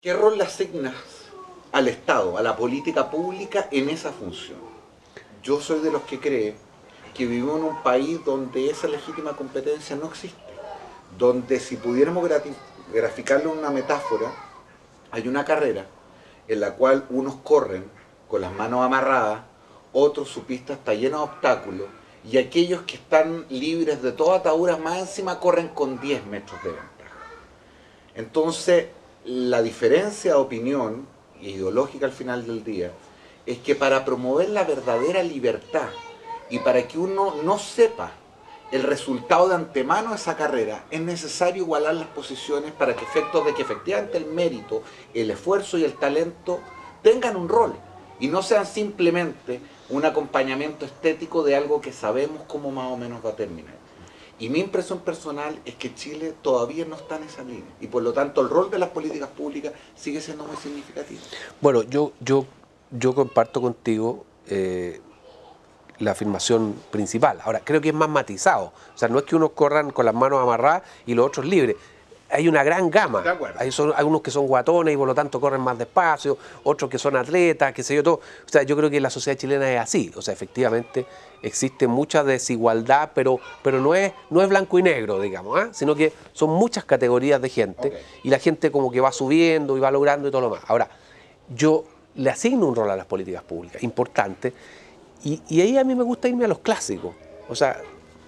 ¿Qué rol le asignas al Estado, a la política pública en esa función? Yo soy de los que cree que vivimos en un país donde esa legítima competencia no existe, donde si pudiéramos graficarlo en una metáfora, hay una carrera en la cual unos corren con las manos amarradas, otros su pista está llena de obstáculos, y aquellos que están libres de toda atadura más encima corren con 10 metros de ventaja. Entonces, la diferencia de opinión ideológica al final del día es que para promover la verdadera libertad y para que uno no sepa el resultado de antemano de esa carrera, es necesario igualar las posiciones para que efectos de que efectivamente el mérito, el esfuerzo y el talento tengan un rol y no sean simplemente un acompañamiento estético de algo que sabemos cómo más o menos va a terminar. Y mi impresión personal es que Chile todavía no está en esa línea y por lo tanto el rol de las políticas públicas sigue siendo muy significativo. Bueno, yo comparto contigo la afirmación principal. Ahora, creo que es más matizado. O sea, no es que unos corran con las manos amarradas y los otros libres. Hay una gran gama. Hay algunos que son guatones y por lo tanto corren más despacio, otros que son atletas, qué sé yo, todo. O sea, yo creo que la sociedad chilena es así. O sea, efectivamente existe mucha desigualdad, pero no es blanco y negro, digamos, ¿eh? Sino que son muchas categorías de gente y la gente como que va subiendo y va logrando y todo lo más. Ahora, yo le asigno un rol a las políticas públicas importante y ahí a mí me gusta irme a los clásicos. O sea,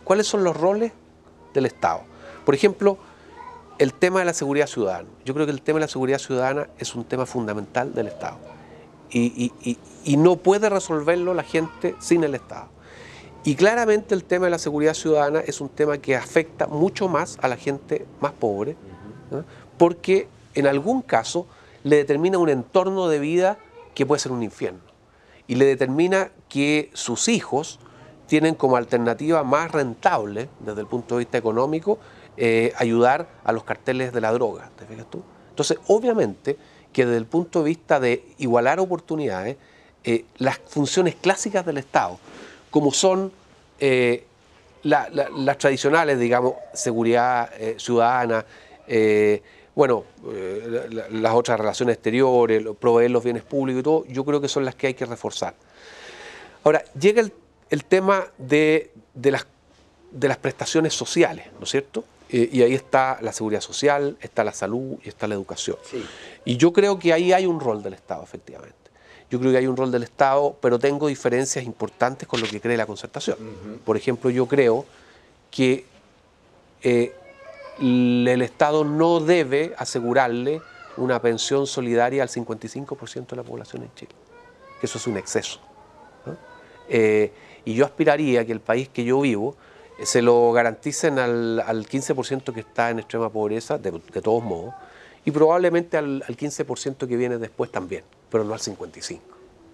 ¿cuáles son los roles del Estado? Por ejemplo, el tema de la seguridad ciudadana. Yo creo que el tema de la seguridad ciudadana es un tema fundamental del Estado. Y no puede resolverlo la gente sin el Estado. Y claramente el tema de la seguridad ciudadana es un tema que afecta mucho más a la gente más pobre, ¿no? Porque en algún caso le determina un entorno de vida que puede ser un infierno. Y le determina que sus hijos tienen como alternativa más rentable desde el punto de vista económico ayudar a los carteles de la droga, ¿te fijas tú? Entonces, obviamente que desde el punto de vista de igualar oportunidades, las funciones clásicas del Estado, como son las tradicionales, digamos, seguridad ciudadana, las otras relaciones exteriores, proveer los bienes públicos y todo, yo creo que son las que hay que reforzar. Ahora, llega el tema de las prestaciones sociales, ¿no es cierto? Y ahí está la seguridad social, está la salud y está la educación. Sí. Y yo creo que ahí hay un rol del Estado, efectivamente. Yo creo que hay un rol del Estado, pero tengo diferencias importantes con lo que cree la concertación. Por ejemplo, yo creo que el Estado no debe asegurarle una pensión solidaria al 55% de la población en Chile. Que eso es un exceso, ¿no? Y yo aspiraría a que el país que yo vivo se lo garanticen al 15% que está en extrema pobreza, de todos modos, y probablemente al 15% que viene después también, pero no al 55%.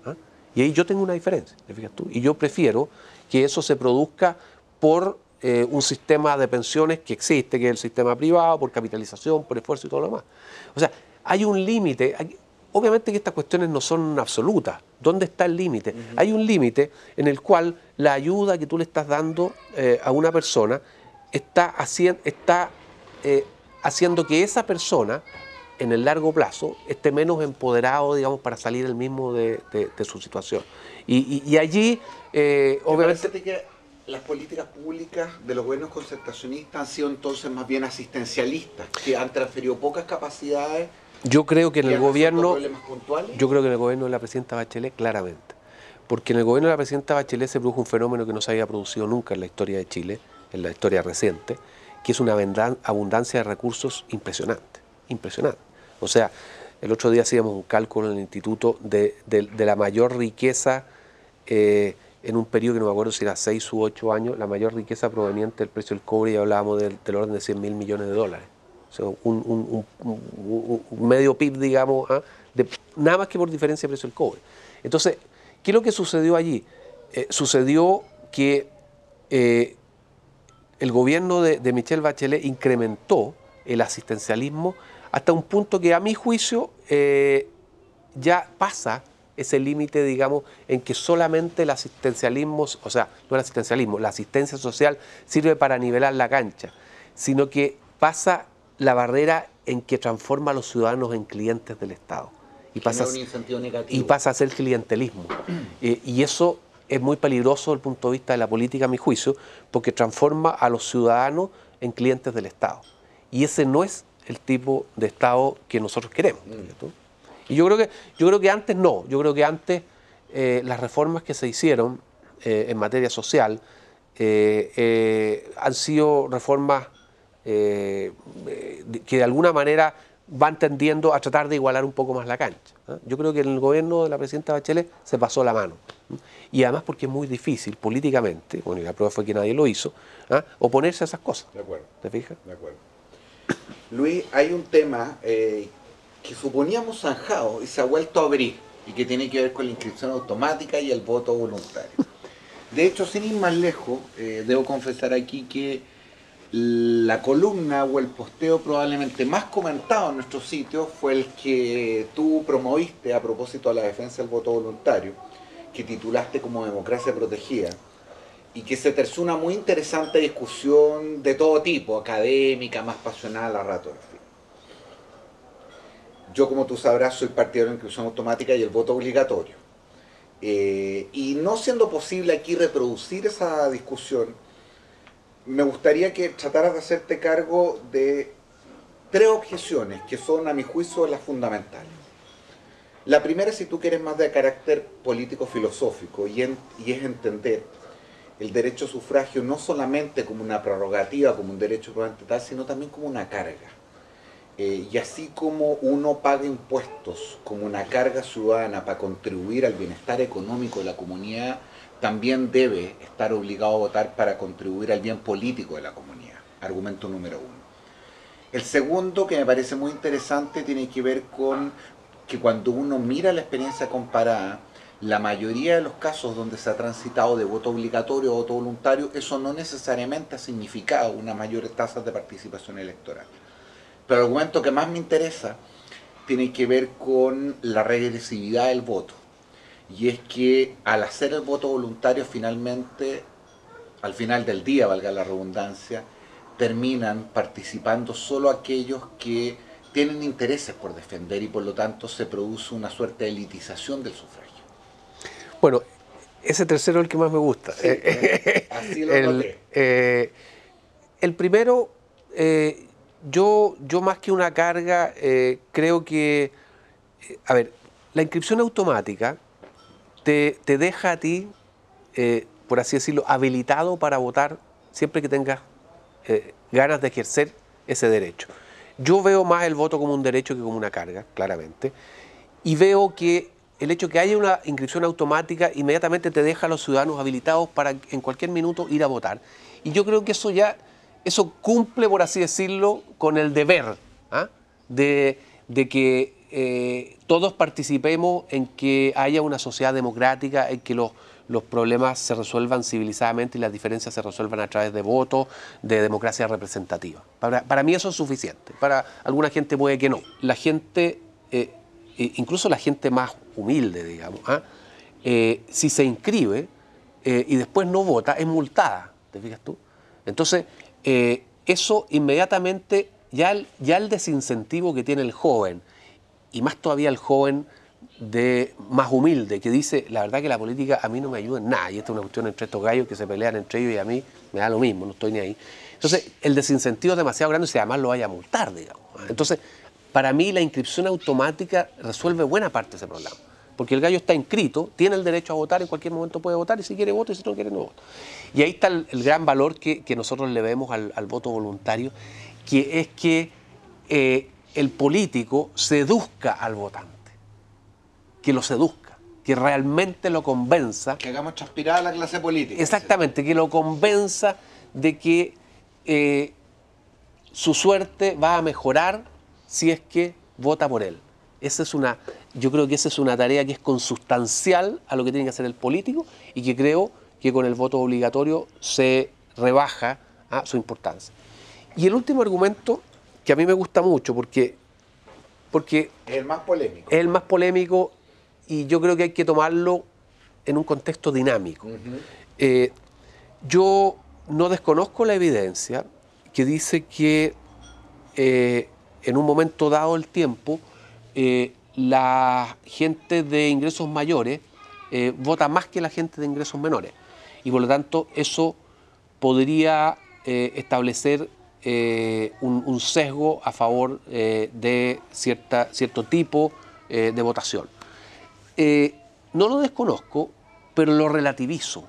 ¿Ah? Y ahí yo tengo una diferencia, ¿te fijas tú? Y yo prefiero que eso se produzca por un sistema de pensiones que existe, que es el sistema privado, por capitalización, por esfuerzo y todo lo demás. O sea, hay un límite. Obviamente que estas cuestiones no son absolutas. ¿Dónde está el límite? Hay un límite en el cual la ayuda que tú le estás dando a una persona está haciendo que esa persona, en el largo plazo, esté menos empoderado, digamos, para salir él mismo de su situación. Y allí, obviamente... Que las políticas públicas de los gobiernos concertacionistas han sido entonces más bien asistencialistas, que han transferido pocas capacidades. Yo creo que en el gobierno, yo creo que en el gobierno de la presidenta Bachelet, claramente. Porque en el gobierno de la presidenta Bachelet se produjo un fenómeno que no se había producido nunca en la historia de Chile, en la historia reciente, que es una abundancia de recursos impresionante, impresionante. O sea, el otro día hacíamos un cálculo en el instituto de la mayor riqueza en un periodo que no me acuerdo si era 6 u 8 años, la mayor riqueza proveniente del precio del cobre, y hablábamos del orden de 100.000 millones de dólares. O sea, un medio PIB, digamos, nada más que por diferencia de precio del cobre. Entonces, ¿qué es lo que sucedió allí? Sucedió que el gobierno de Michelle Bachelet incrementó el asistencialismo hasta un punto que, a mi juicio, ya pasa ese límite, digamos, en que solamente el asistencialismo, o sea, no el asistencialismo, la asistencia social sirve para nivelar la cancha, sino que pasa la barrera en que transforma a los ciudadanos en clientes del Estado. Y pasa, un incentivo negativo. Y pasa a ser clientelismo. Y eso es muy peligroso desde el punto de vista de la política, a mi juicio, porque transforma a los ciudadanos en clientes del Estado. Y ese no es el tipo de Estado que nosotros queremos. Y yo creo que antes no. Yo creo que antes las reformas que se hicieron en materia social han sido reformas que de alguna manera van tendiendo a tratar de igualar un poco más la cancha. Yo creo que en el gobierno de la presidenta Bachelet se pasó la mano. Y además porque es muy difícil políticamente, bueno, y la prueba fue que nadie lo hizo, oponerse a esas cosas. De acuerdo. ¿Te fijas? De acuerdo. Luis, hay un tema que suponíamos zanjado y se ha vuelto a abrir y que tiene que ver con la inscripción automática y el voto voluntario. De hecho, sin ir más lejos, debo confesar aquí que la columna o el posteo probablemente más comentado en nuestro sitio fue el que tú promoviste a propósito de la defensa del voto voluntario, que titulaste como Democracia Protegida, y que se terció una muy interesante discusión de todo tipo, académica, más pasional, a rato, en fin. Yo, como tú sabrás, soy partidario de la inscripción automática y el voto obligatorio. Y no siendo posible aquí reproducir esa discusión, me gustaría que trataras de hacerte cargo de 3 objeciones que son, a mi juicio, las fundamentales. La primera, si tú quieres, más de carácter político-filosófico, y es entender el derecho a sufragio no solamente como una prerrogativa, como un derecho probablemente tal, sino también como una carga. Y así como uno paga impuestos como una carga ciudadana para contribuir al bienestar económico de la comunidad, también debe estar obligado a votar para contribuir al bien político de la comunidad. Argumento número 1. El segundo, que me parece muy interesante, tiene que ver con que cuando uno mira la experiencia comparada, la mayoría de los casos donde se ha transitado de voto obligatorio a voto voluntario, eso no necesariamente ha significado unas mayores tasas de participación electoral. Pero el argumento que más me interesa tiene que ver con la regresividad del voto. Y es que al hacer el voto voluntario, finalmente, al final del día, valga la redundancia, terminan participando solo aquellos que tienen intereses por defender y por lo tanto se produce una suerte de elitización del sufragio. Bueno, ese tercero es el que más me gusta. Sí, así lo noté. El primero, yo más que una carga, creo que, a ver, la inscripción automática te deja a ti, por así decirlo, habilitado para votar siempre que tengas ganas de ejercer ese derecho. Yo veo más el voto como un derecho que como una carga, claramente, y veo que el hecho de que haya una inscripción automática inmediatamente te deja a los ciudadanos habilitados para en cualquier minuto ir a votar. Y yo creo que eso cumple, por así decirlo, con el deber de que todos participemos en que haya una sociedad democrática, en que los problemas se resuelvan civilizadamente y las diferencias se resuelvan a través de votos, de democracia representativa. Para mí eso es suficiente. Para alguna gente puede que no. La gente, incluso la gente más humilde, digamos, si se inscribe y después no vota, es multada, ¿te fijas tú? Entonces, eso inmediatamente, ya el desincentivo que tiene el joven, y más todavía el joven más humilde, que dice, la verdad que la política a mí no me ayuda en nada, y esta es una cuestión entre estos gallos que se pelean entre ellos y a mí me da lo mismo, no estoy ni ahí. Entonces, el desincentivo es demasiado grande si además lo vaya a multar, digamos. Entonces, para mí la inscripción automática resuelve buena parte de ese problema, porque el gallo está inscrito, tiene el derecho a votar, en cualquier momento puede votar, y si quiere vota, y si no quiere no vota. Y ahí está el gran valor que nosotros le vemos al voto voluntario, que es que el político seduzca al votante, que lo seduzca, que realmente lo convenza. Que hagamos transpirar a la clase política. Exactamente, ¿sí? Que lo convenza de que su suerte va a mejorar si es que vota por él. Yo creo que esa es una tarea que es consustancial a lo que tiene que hacer el político y que creo que con el voto obligatorio se rebaja su importancia. Y el último argumento, que a mí me gusta mucho porque es el más polémico. Es el más polémico y yo creo que hay que tomarlo en un contexto dinámico. Yo no desconozco la evidencia que dice que en un momento dado del tiempo, la gente de ingresos mayores vota más que la gente de ingresos menores. Y por lo tanto eso podría establecer un sesgo a favor de cierto tipo de votación. No lo desconozco, pero lo relativizo.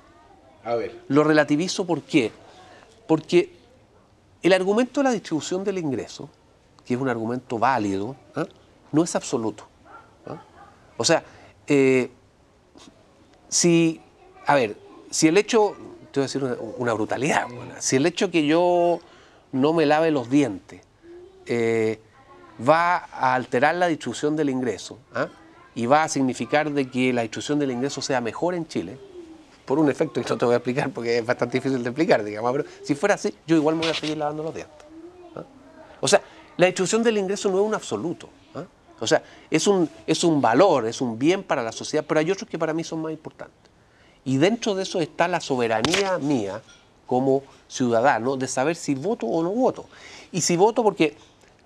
A ver. Lo relativizo, ¿por qué? Porque el argumento de la distribución del ingreso, que es un argumento válido, no es absoluto. O sea, si el hecho, te voy a decir una brutalidad, si el hecho que yo no me lave los dientes va a alterar la distribución del ingreso y va a significar de que la distribución del ingreso sea mejor en Chile, por un efecto que no te voy a explicar porque es bastante difícil de explicar, digamos, pero si fuera así, yo igual me voy a seguir lavando los dientes. O sea, la distribución del ingreso no es un absoluto. O sea, es un valor, es un bien para la sociedad, pero hay otros que para mí son más importantes. Y dentro de eso está la soberanía mía como ciudadano de saber si voto o no voto. Y si voto porque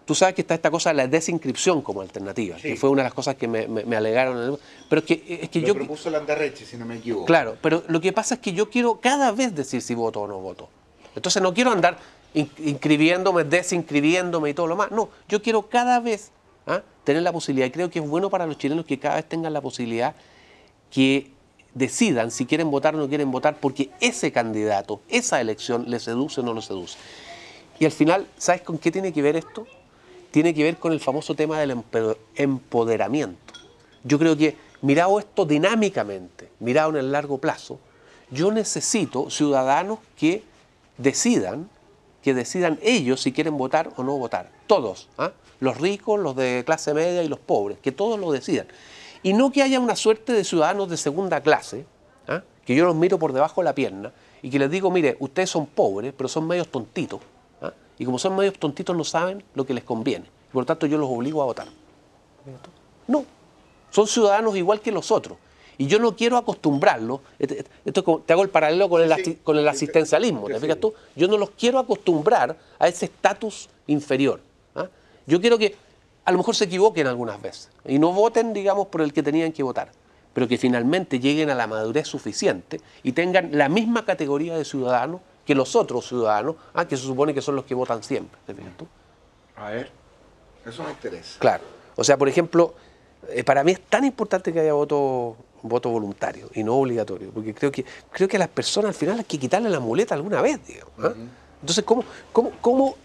tú sabes que está esta cosa de la desinscripción como alternativa, sí, que fue una de las cosas que me alegaron. Pero es que lo propuso Landerreche, si no me equivoco. Claro, pero lo que pasa es que yo quiero cada vez decir si voto o no voto. Entonces no quiero andar inscribiéndome, desinscribiéndome y todo lo más. No, yo quiero cada vez tener la posibilidad, y creo que es bueno para los chilenos que cada vez tengan la posibilidad que decidan si quieren votar o no quieren votar, porque ese candidato, esa elección, les seduce o no les seduce. Y al final, ¿sabes con qué tiene que ver esto? Tiene que ver con el famoso tema del empoderamiento. Yo creo que, mirado esto dinámicamente, mirado en el largo plazo, yo necesito ciudadanos que decidan ellos si quieren votar o no votar. Todos, los ricos, los de clase media y los pobres, que todos lo decidan. Y no que haya una suerte de ciudadanos de segunda clase, que yo los miro por debajo de la pierna y que les digo, mire, ustedes son pobres, pero son medios tontitos. Y como son medios tontitos no saben lo que les conviene. Y por lo tanto yo los obligo a votar. No, son ciudadanos igual que los otros. Y yo no quiero acostumbrarlos, esto es como, te hago el paralelo con el asistencialismo, ¿te fijas tú? Yo no los quiero acostumbrar a ese estatus inferior. Yo quiero que a lo mejor se equivoquen algunas veces y no voten, digamos, por el que tenían que votar, pero que finalmente lleguen a la madurez suficiente y tengan la misma categoría de ciudadanos que los otros ciudadanos, que se supone que son los que votan siempre. ¿Te fijas tú? A ver, eso me interesa. Claro. O sea, por ejemplo, para mí es tan importante que haya voto voluntario y no obligatorio, porque creo que a las personas al final hay que quitarle la muleta alguna vez, digamos. Entonces, ¿cómo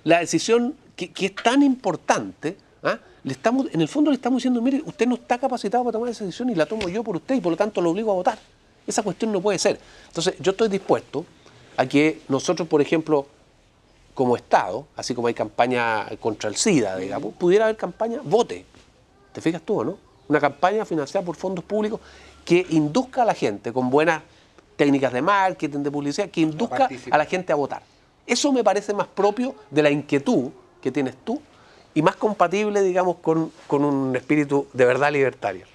la decisión que es tan importante, en el fondo le estamos diciendo, mire, usted no está capacitado para tomar esa decisión y la tomo yo por usted y por lo tanto lo obligo a votar? Esa cuestión no puede ser. Entonces, yo estoy dispuesto a que nosotros, por ejemplo, como Estado, así como hay campaña contra el SIDA, digamos, pudiera haber campaña vote. ¿Te fijas tú o no? Una campaña financiada por fondos públicos que induzca a la gente con buenas técnicas de marketing, de publicidad, que induzca a la gente a votar. Eso me parece más propio de la inquietud que tienes tú y más compatible, digamos, con un espíritu de verdad libertario.